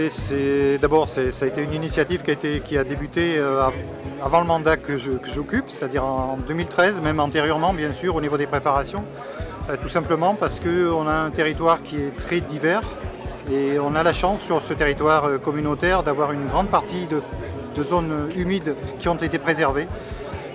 écoutez, ça a été une initiative qui a débuté avant le mandat que j'occupe, c'est-à-dire en 2013, même antérieurement bien sûr au niveau des préparations. Tout simplement parce qu'on a un territoire qui est très divers et on a la chance sur ce territoire communautaire d'avoir une grande partie de zones humides qui ont été préservées.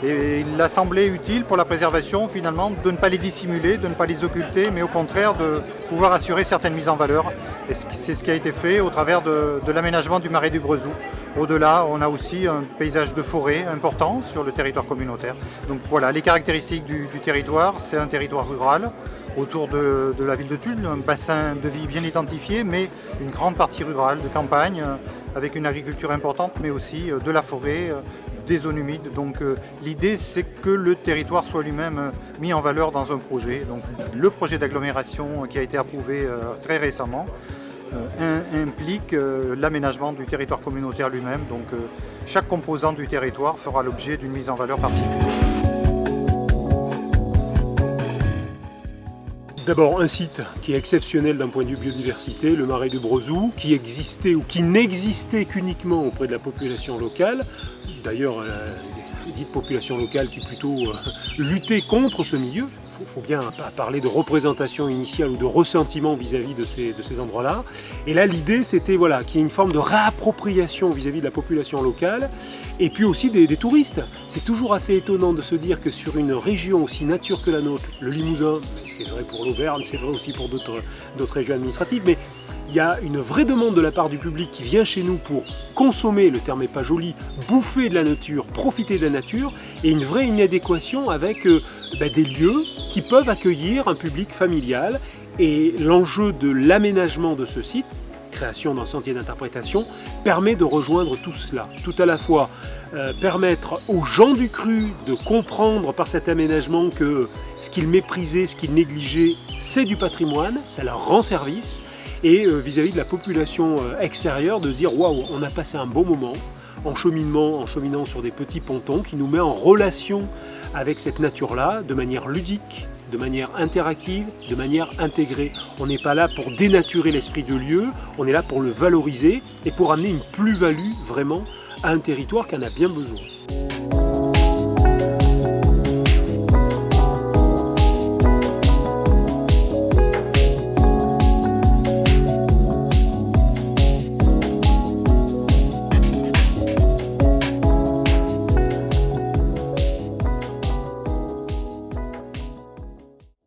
Et il a semblé utile pour la préservation finalement de ne pas les dissimuler, de ne pas les occulter, mais au contraire de pouvoir assurer certaines mises en valeur. Et c'est ce qui a été fait au travers de l'aménagement du marais du Brezou. Au-delà, on a aussi un paysage de forêt important sur le territoire communautaire. Donc voilà, les caractéristiques du territoire, c'est un territoire rural autour de la ville de Tulle, un bassin de vie bien identifié, mais une grande partie rurale, de campagne, avec une agriculture importante, mais aussi de la forêt, des zones humides. Donc l'idée c'est que le territoire soit lui-même mis en valeur dans un projet. Donc le projet d'agglomération qui a été approuvé très récemment implique l'aménagement du territoire communautaire lui-même. Donc chaque composant du territoire fera l'objet d'une mise en valeur particulière. D'abord un site qui est exceptionnel d'un point de vue biodiversité, le marais du Brezou, qui existait ou qui n'existait qu'uniquement auprès de la population locale. D'ailleurs, dite population locale qui plutôt luttait contre ce milieu. Il faut bien parler de représentation initiale ou de ressentiment vis-à-vis de ces endroits-là. Et là, l'idée, c'était voilà, qu'il y ait une forme de réappropriation vis-à-vis de la population locale et puis aussi des touristes. C'est toujours assez étonnant de se dire que sur une région aussi nature que la nôtre, le Limousin, ce qui est vrai pour l'Auvergne, c'est vrai aussi pour d'autres régions administratives, mais il y a une vraie demande de la part du public qui vient chez nous pour consommer, le terme n'est pas joli, bouffer de la nature, profiter de la nature, et une vraie inadéquation avec des lieux qui peuvent accueillir un public familial. Et l'enjeu de l'aménagement de ce site, création d'un sentier d'interprétation, permet de rejoindre tout cela. Tout à la fois permettre aux gens du cru de comprendre par cet aménagement que ce qu'ils méprisaient, ce qu'ils négligeaient, c'est du patrimoine, ça leur rend service, et vis-à-vis de la population extérieure de se dire waouh, on a passé un bon moment en cheminant sur des petits pontons qui nous met en relation avec cette nature-là de manière ludique, de manière interactive, de manière intégrée. On n'est pas là pour dénaturer l'esprit de lieu, on est là pour le valoriser et pour amener une plus-value vraiment à un territoire qui en a bien besoin.